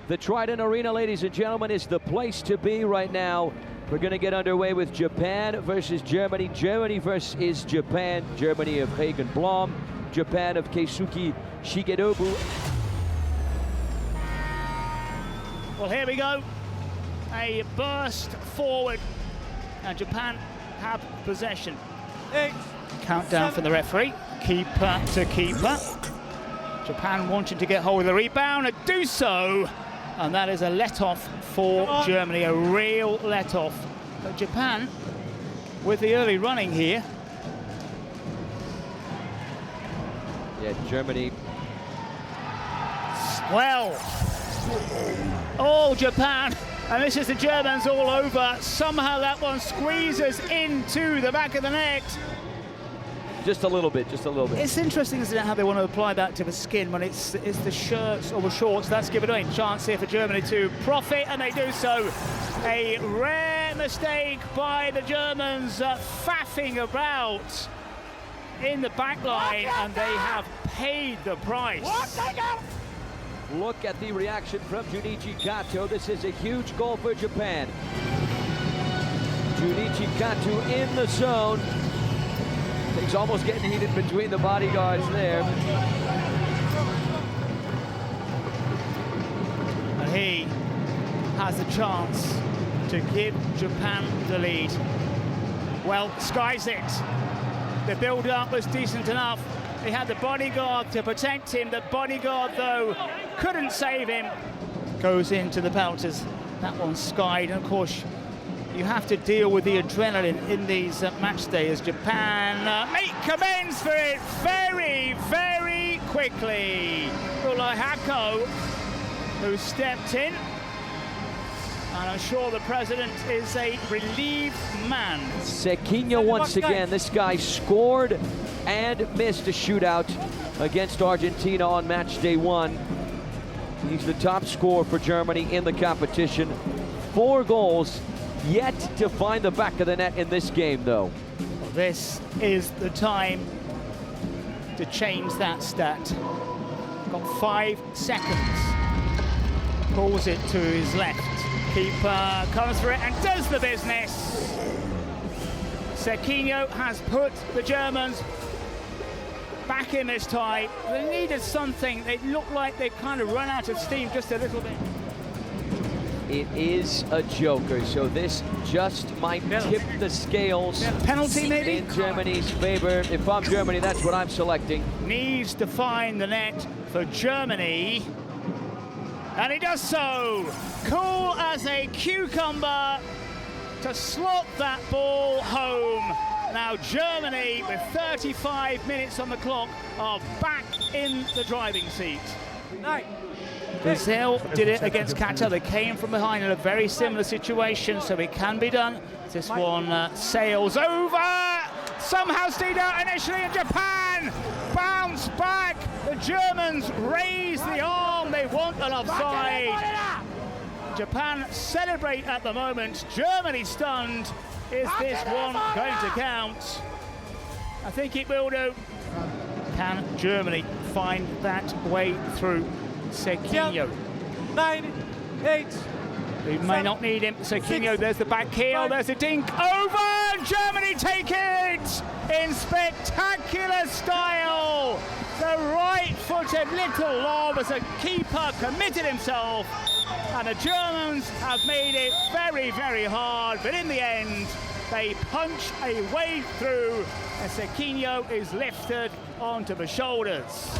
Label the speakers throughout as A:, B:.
A: The Trident Arena, ladies and gentlemen, is the place to be right now. We're going to get underway with Japan versus Germany. Germany versus Japan. Germany of Hagen Blom. Japan of Keisuke Shigeru.
B: Well, here we go. A burst forward. And Japan have possession.
C: 8,
B: Countdown from the referee. Keeper to keeper. Japan wanting to get hold of the rebound and do so. And that is a let-off for Germany, a real let-off. But Japan, with the early running here.
A: Yeah, Germany.
B: Well, all Japan, and this is the Germans all over. Somehow that one squeezes into the back of the net.
A: Just a little bit, just a little bit.
B: It's interesting, isn't it, how they want to apply that to the skin when it's the shirts or the shorts. That's given away. Chance here for Germany to profit, and they do so. A rare mistake by the Germans, faffing about in the back line, and they have paid the price.
A: Look at the reaction from Junichi Kato. This is a huge goal for Japan. Junichi Kato in the zone. Things almost getting heated between the bodyguards there.
B: And he has a chance to give Japan the lead. Well, skies it. The build-up was decent enough. He had the bodyguard to protect him. The bodyguard, though, couldn't save him. Goes into the pelters. That one's skied, and of course, you have to deal with the adrenaline in these match days. Japan make amends for it very, very quickly. Hako, who stepped in, and I'm sure the president is a relieved man.
A: Sequinho once again. This guy scored and missed a shootout against Argentina on match day 1. He's the top scorer for Germany in the competition. 4 goals. Yet to find the back of the net in this game, though.
B: This is the time to change that stat. Got 5 seconds. Pulls it to his left. Keeper comes for it and does the business. Sequinho has put the Germans back in this tie. They needed something. They looked like they'd kind of run out of steam just a little bit.
A: It is a joker, so this just might tip the scales.
B: Penalty, maybe?
A: In Germany's favor. If I'm Germany, that's what I'm selecting.
B: Needs to find the net for Germany. And he does so. Cool as a cucumber to slot that ball home. Now Germany, with 35 minutes on the clock, are back in the driving seat.
C: 9.
B: Brazil did it against Qatar. They came from behind in a very similar situation, so it can be done. This one sails over. Somehow stayed out initially, and Japan bounce back. The Germans raise the arm. They want an offside. Japan celebrate at the moment. Germany stunned. Is this one going to count? I think it will do. Can Germany find that way through? Sequinho.
C: 9, 8.
B: We may not need him. Sequinho, there's the back heel, there's a dink over! Germany take it in spectacular style! The right-footed little lob as a keeper committed himself, and the Germans have made it very, very hard, but in the end, they punch a way through, and Sequinho is lifted onto the shoulders.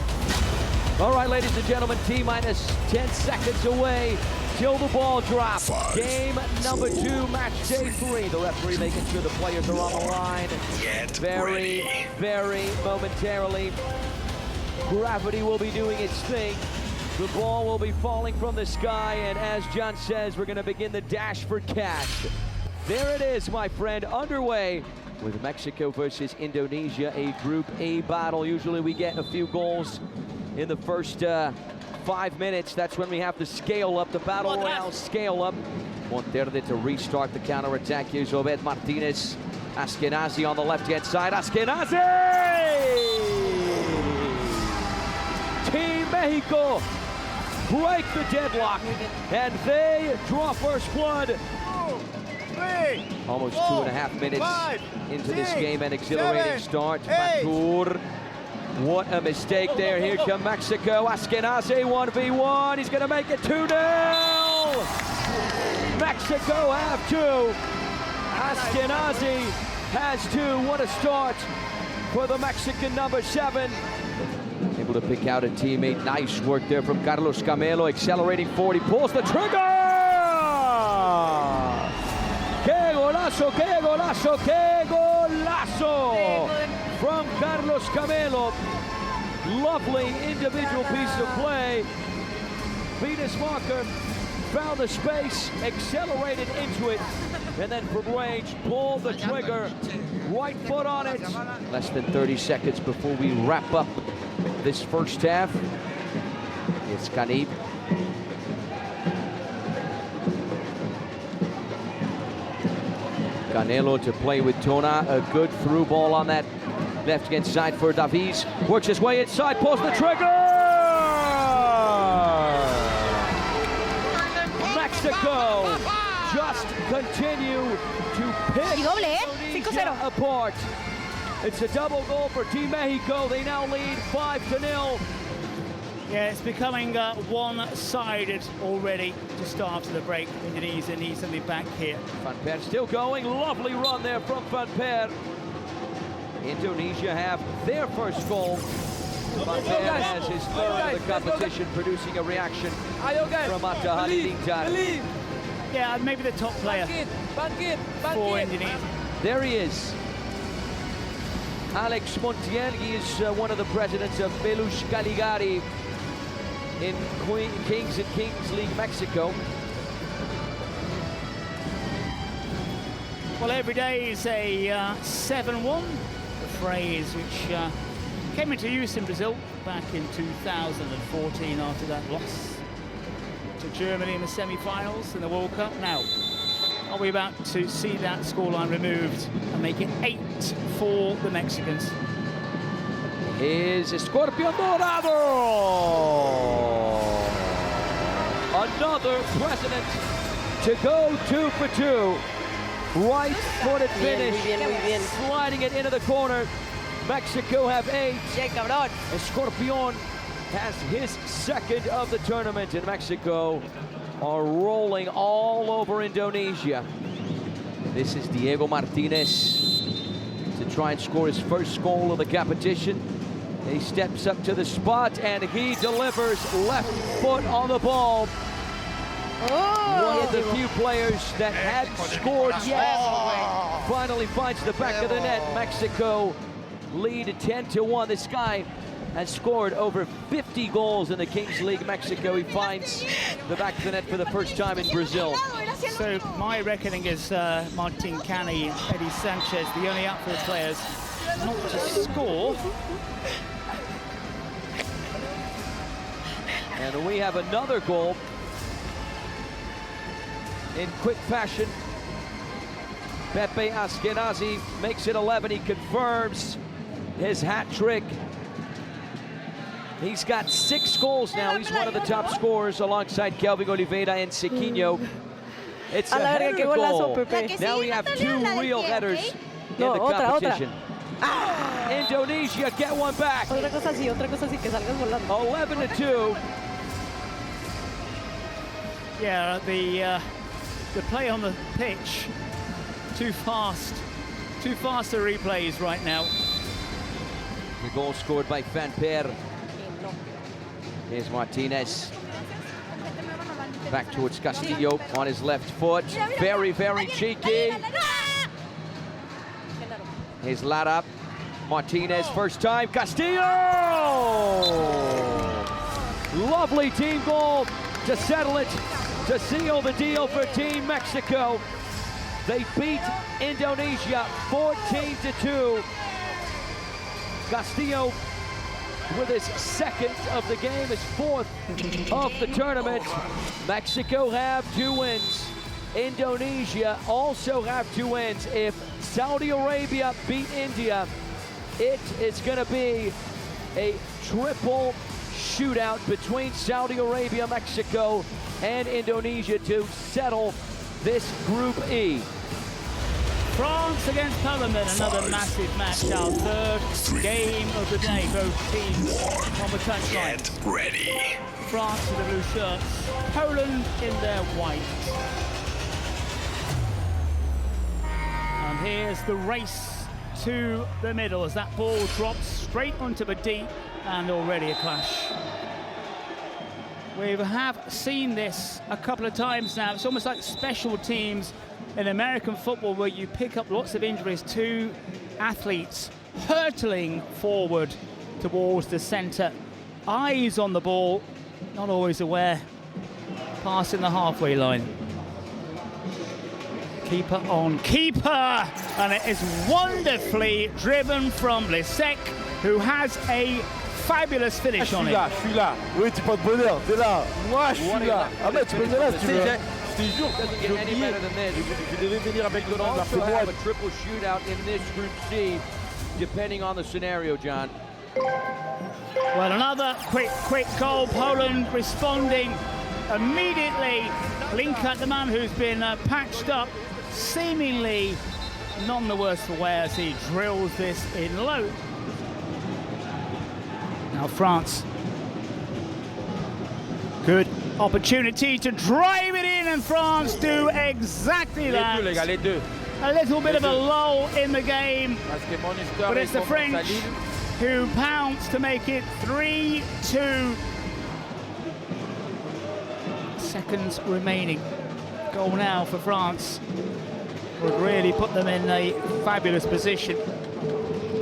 A: All right, ladies and gentlemen, T-minus 10 seconds away till the ball drops.
D: 5,
A: Game number
D: 4,
A: 2, match day 3. The referee making sure the players are on the line. Very momentarily. Gravity will be doing its thing. The ball will be falling from the sky, and as John says, we're going to begin the dash for cash. There it is, my friend, underway with Mexico versus Indonesia, a Group A battle. Usually we get a few goals in the first 5 minutes. That's when we have to scale up, the battle royale scale up. Monterde to restart the counter-attack. Here's Obed Martinez. Askenazi on the left-hand side. Askenazi! Team Mexico break the deadlock, and they draw first blood. Almost 2.5 minutes into this game, an exhilarating start. Matur, what a mistake there. Here come Mexico. Ashkenazi 1v1. He's going to make it 2-0. Mexico have 2. Ashkenazi has 2. What a start for the Mexican number 7. Able to pick out a teammate. Nice work there from Carlos Camelo. Accelerating forward. He pulls the trigger. ¡Qué golazo, qué golazo, qué golazo! From Carlos Camelo. Lovely individual piece of play. Beat his marker, found the space, accelerated into it, and then from range, pulled the trigger, right foot on it. Less than 30 seconds before we wrap up this first half. It's Canib. Canelo to play with Tona. A good through ball on that left hand side for Davies. Works his way inside, pulls the trigger! Mexico just continue to pick Indonesia apart. It's a double goal for Team Mexico. They now lead 5-0.
B: Yeah, it's becoming one-sided already to start the break. Indonesia needs to be back here.
A: Van Per still going. Lovely run there from Van Per. Indonesia have their first goal. Van Per has his third of the competition, producing a reaction from Atta Halilintar.
B: Yeah, maybe the top player for Indonesia.
A: There he is. Alex Montiel, he is one of the presidents of Velus Caligari in Kings and Kings League Mexico.
B: Well, every day is a 7-1, the phrase which came into use in Brazil back in 2014 after that loss to Germany in the semi-finals in the World Cup. Now, are we about to see that scoreline removed and make it 8 for the Mexicans?
A: Is Escorpion Dorado! Another president to go 2 for 2. Right-footed finish, sliding it into the corner. Mexico have 8. Escorpion has his second of the tournament, and Mexico are rolling all over Indonesia. This is Diego Martinez to try and score his first goal of the competition. He steps up to the spot and he delivers left foot on the ball. One of the few players that hadn't scored yet finally finds the back of the net. Mexico lead 10-1. This guy has scored over 50 goals in the Kings League Mexico. He finds the back of the net for the first time in Brazil.
B: So my reckoning is Martin Cani, Eddie Sanchez, the only outfield players not to score.
A: And we have another goal in quick fashion. Pepe Ashkenazi makes it 11. He confirms his hat trick. He's got 6 goals now. He's one of the top scorers alongside Kelvin Oliveira and Sequinho. It's a header goal. Now we have 2 real headers in the competition. Indonesia get one back. 11-2.
B: Yeah, the play on the pitch, too fast the replays right now.
A: The goal scored by Van Per. Here's Martinez. Back towards Castillo on his left foot. Very, very cheeky. Here's Lara. Martinez, first time. Castillo! Lovely team goal to settle it, to seal the deal for Team Mexico. They beat Indonesia 14-2. Castillo with his second of the game, his 4th of the tournament. Mexico have 2 wins. Indonesia also have 2 wins. If Saudi Arabia beat India, it is going to be a triple shootout between Saudi Arabia, Mexico, and Indonesia to settle this Group E.
B: France against Poland, another massive match. Our third game of the day. Both teams on the touchline.
D: Get ready.
B: France in the blue shirts, Poland in their white. And here's the race to the middle as that ball drops straight onto the deep, and already a clash. We have seen this a couple of times now. It's almost like special teams in American football where you pick up lots of injuries to athletes hurtling forward towards the centre. Eyes on the ball, not always aware. Passing the halfway line. Keeper on keeper, and it is wonderfully driven from Lisek, who has a fabulous finish on it.
C: Je suis là. Oui, tu portes bonheur, t'es là. Moi, je suis là. Ah mais tu peux venir là si tu veux. Je te jure,
A: Doesn't get any better than this.
C: je devais venir avec le
A: Could
C: nom de la
A: also have a
C: fédération.
A: triple shootout in this Group C, depending on the scenario, John.
B: Well, another quick goal. Poland responding immediately. Linka, the man who's been patched up, seemingly none the worse for wear as he drills this in low. Now France. Good opportunity to drive it in, and France do exactly that.
C: Les deux, les gars, les deux.
B: A little bit of a lull in the game,
C: Parce que mon histoire
B: but
C: est
B: it's the
C: comme
B: French
C: sa ligne.
B: who pounce to make it 3-2. Seconds remaining. Goal now for France would really put them in a fabulous position.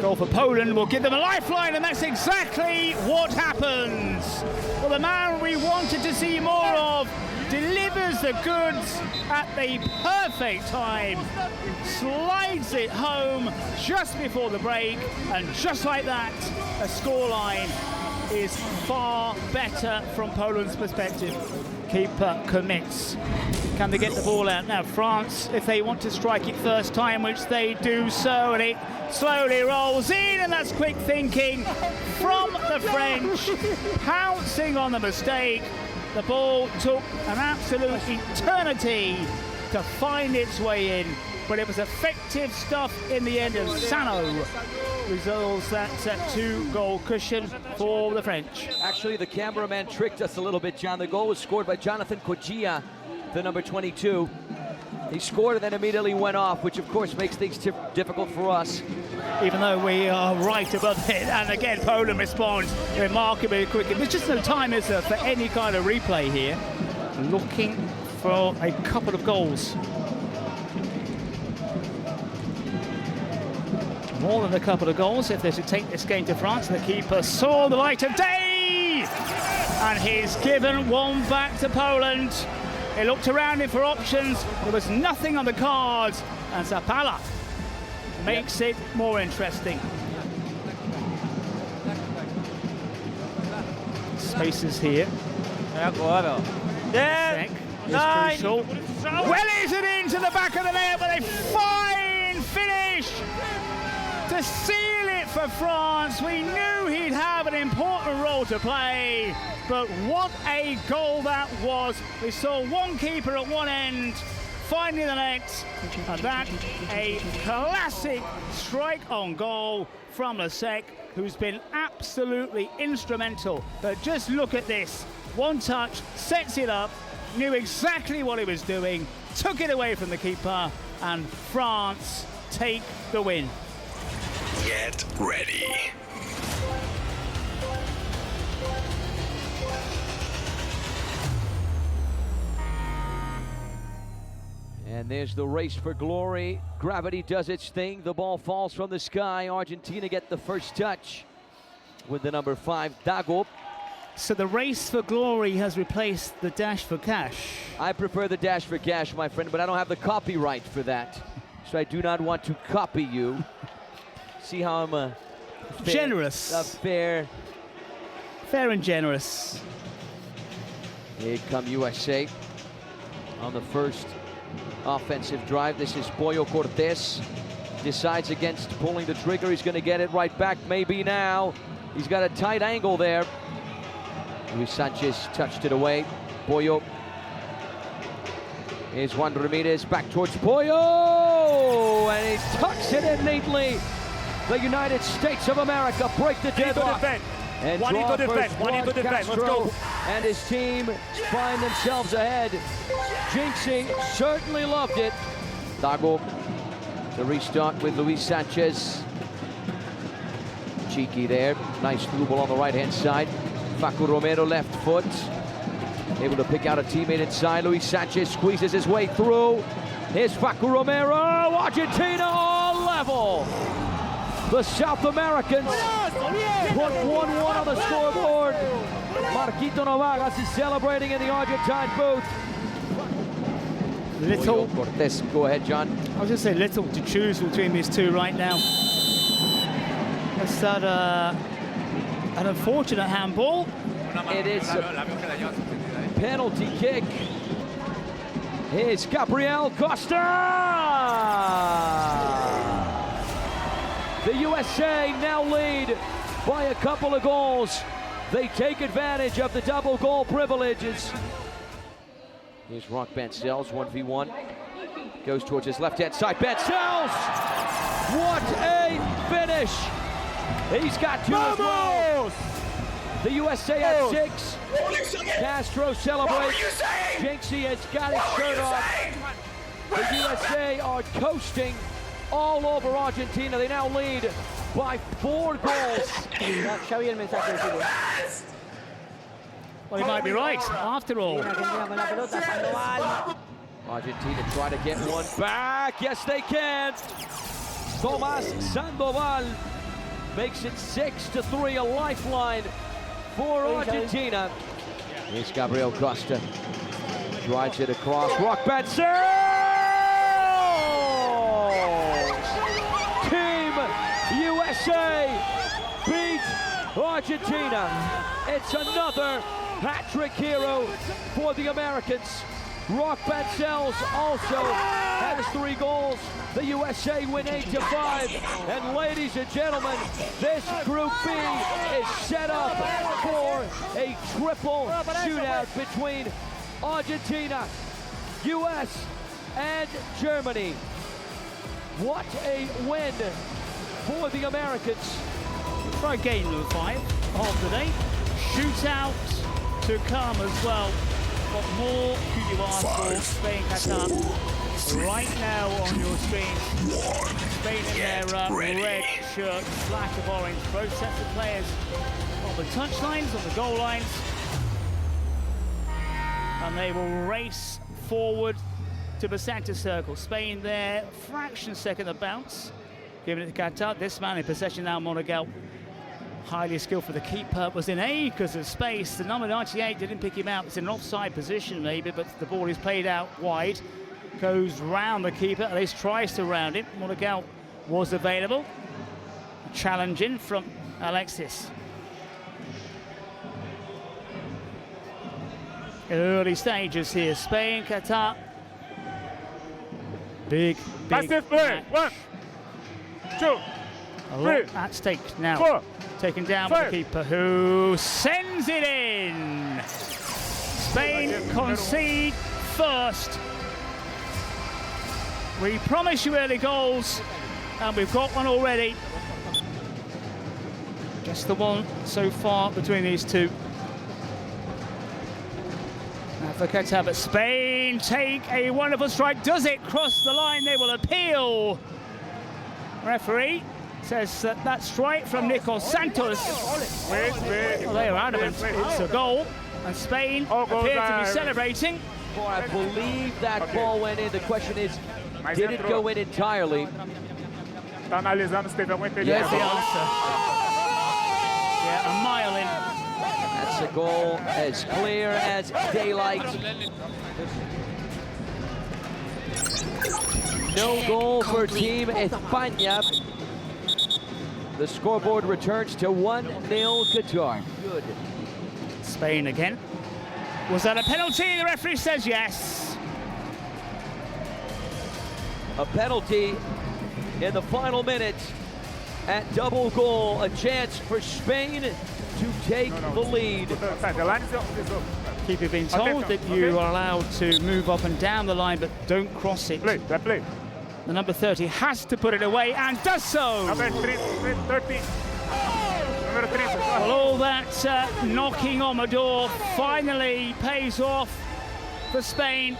B: Goal for Poland will give them a lifeline, and that's exactly what happens. Well, the man we wanted to see more of delivers the goods at the perfect time, slides it home just before the break, and just like that, a scoreline is far better from Poland's perspective. Keeper commits. Can they get the ball out? Now France, if they want to strike it first time, which they do so, and it slowly rolls in, and that's quick thinking from the French, pouncing on the mistake. The ball took an absolute eternity to find its way in, but it was effective stuff in the end, and Sano resolves that 2-goal cushion for the French.
A: Actually, the cameraman tricked us a little bit, John. The goal was scored by Jonathan Kojia, the number 22. He scored and then immediately went off, which of course makes things difficult for us.
B: Even though we are right above it, and again Poland responds remarkably quickly. There's just no time, is there, for any kind of replay here. Looking for a couple of goals. More than a couple of goals if they're to take this game to France. The keeper saw the light of day, and he's given one back to Poland. He looked around him for options. There was nothing on the cards, and Zapala makes it more interesting. Spaces here.
C: Agora. 10,
B: Is
C: 9.
B: crucial. Well, is it into the back of the net with a fine finish to seal it for France. We knew he'd have an important role to play, but what a goal that was. We saw one keeper at one end finding the net, and that a classic strike on goal from Lisek, who's been absolutely instrumental. But just look at this. One touch, sets it up, knew exactly what he was doing, took it away from the keeper, and France take the win.
D: Get ready.
A: And there's the race for glory. Gravity does its thing. The ball falls from the sky. Argentina get the first touch with the number 5, Dago.
B: So the race for glory has replaced the dash for cash.
A: I prefer the dash for cash, my friend, but I don't have the copyright for that. So I do not want to copy you. See how I'm a fair,
B: Generous.
A: fair.
B: Fair and generous.
A: Here come USA on the first offensive drive. This is Pollo Cortés. Decides against pulling the trigger. He's going to get it right back maybe now. He's got a tight angle there. Luis Sanchez touched it away. Pollo. Here's Juan Ramirez back towards Pollo, and he tucks it in neatly. The United States of America break the deadlock. And draw first. Juan Castro and his team find themselves ahead. Jinxie certainly loved it. Dago to restart with Luis Sanchez. Cheeky there. Nice through ball on the right-hand side. Facu Romero left foot. Able to pick out a teammate inside. Luis Sanchez squeezes his way through. Here's Facu Romero. Argentina all level. The South Americans put 1-1 on the scoreboard. Marquito Novagas is celebrating in the Argentine booth.
B: Little.
A: Cortés, go ahead, John.
B: I was just saying, little to choose between these two right now. That's that an unfortunate handball.
A: It is a penalty kick. Here's Gabriel Costa. The USA now lead by a couple of goals. They take advantage of the double goal privileges. Here's Rock Bancells, 1v1. Goes towards his left-hand side. Bancells! What a finish! He's got two as well. The USA at 6. Castro celebrates. Jinxie has got his shirt off. The USA are coasting all over Argentina. They now lead by 4 goals.
B: Well, he might be right, after all.
A: Argentina try to get one back. Yes, they can. Tomás Sandoval makes it 6-3, a lifeline for Argentina. Here's Gabriel Costa. Drives it across. Rock Bancells! Team USA beat Argentina. It's another hat-trick hero for the Americans. Rock Bancells also has 3 goals. The USA win 8-5. And ladies and gentlemen, this Group B is set up for a triple shootout between Argentina, US, and Germany. What a win for the Americans.
B: For game number 5 of the day. Shootout to come as well. What more could you ask for Spain, Qatar? Right now on your screen, Spain in their red shirt, flash of orange. Both sets of players on the touch lines, on the goal lines. And they will race forward to the center circle. Spain there, fraction second of bounce. Giving it to Qatar. This man in possession now, Monagel. Highly skilled for the keeper, was in acres of space. The number 98 didn't pick him out. It's in an offside position maybe, but the ball is played out wide. Goes round the keeper, at least tries to round him. Monagel was available. Challenging from Alexis. Early stages here. Spain, Qatar. Big match.
C: 1, 2,
B: A lot at stake now.
C: 4.
B: Taken down by the keeper, who sends it in. Spain concede first. We promise you early goals, and we've got one already. Just the one so far between these two. Now for Qatar, but Spain take a wonderful strike. Does it cross the line? They will appeal. Referee says that strike from Nico Santos. Well, they are adamant it's a goal, and Spain appear to be celebrating.
A: Well, I believe that ball went in. The question is, did it go in entirely?
B: There's the answer. Yeah, a mile in.
A: That's a goal as clear as daylight. No goal for Team España. The scoreboard returns to 1-0 Qatar. Good.
B: Spain again. Was that a penalty? The referee says yes.
A: A penalty in the final minute at double goal, a chance for Spain to take the lead.
B: Keeper being told that you are allowed to move up and down the line, but don't cross it.
E: Play.
B: The number 30 has to put it away and does so.
E: Number 30.
B: Well, all that knocking on the door finally pays off for Spain.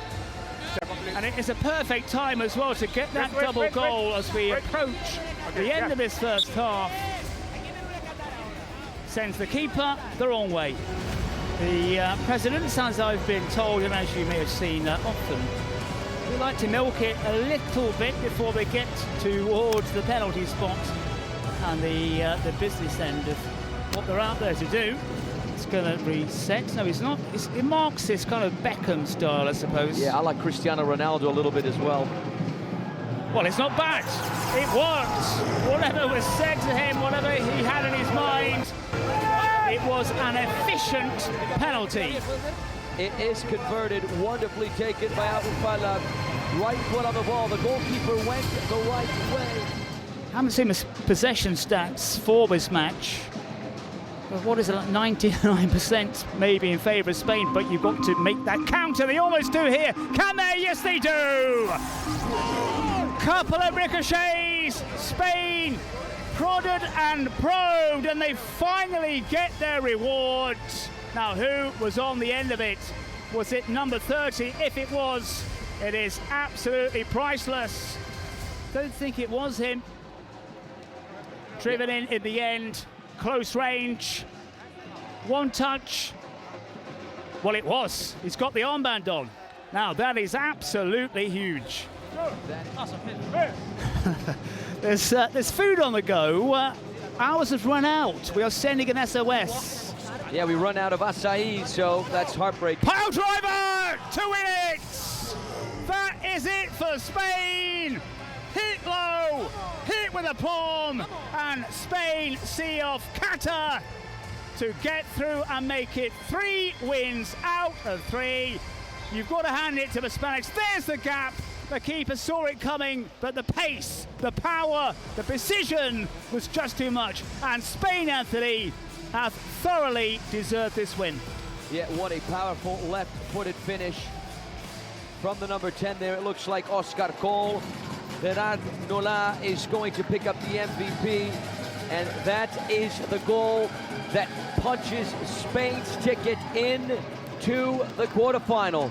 B: And it is a perfect time as well to get that double goal as we approach the end of this first half. Sends the keeper the wrong way. The presidents, as I've been told, and as you may have seen often, we like to milk it a little bit before they get towards the penalty spot and the business end of what they're out there to do. It's going to reset. No, it's not. It marks this kind of Beckham style, I suppose.
A: Yeah, I like Cristiano Ronaldo a little bit as well.
B: Well, it's not bad. It worked. Whatever was said to him, whatever he had in his mind, it was an efficient penalty.
A: It is converted, wonderfully taken by Abufala. Right foot on the ball. The goalkeeper went the right way.
B: I haven't seen the possession stats for this match. What is it, like 99% maybe in favour of Spain, but you've got to make that count, and they almost do here. Can they? Yes, they do! Couple of ricochets, Spain prodded and probed, and they finally get their reward. Now, who was on the end of it? Was it number 30? If it was, it is absolutely priceless. Don't think it was him. Driven in the end. Close range, one touch. Well, it was. He's got the armband on. Now, that is absolutely huge. There's food on the go. Ours has run out. We are sending an SOS.
A: Yeah, we run out of acai, so that's heartbreaking.
B: Pile driver to win it. That is it for Spain. Hit low, hit with a palm, and Spain see off Qatar to get through and make it 3 wins out of 3. You've got to hand it to the Spanish. There's the gap. The keeper saw it coming, but the pace, the power, the precision was just too much. And Spain, Anthony, have thoroughly deserved this win.
A: Yeah, what a powerful left-footed finish from the number 10 there. It looks like Oscar Cole. Gerard Nola is going to pick up the MVP, and that is the goal that punches Spain's ticket in to the quarterfinal.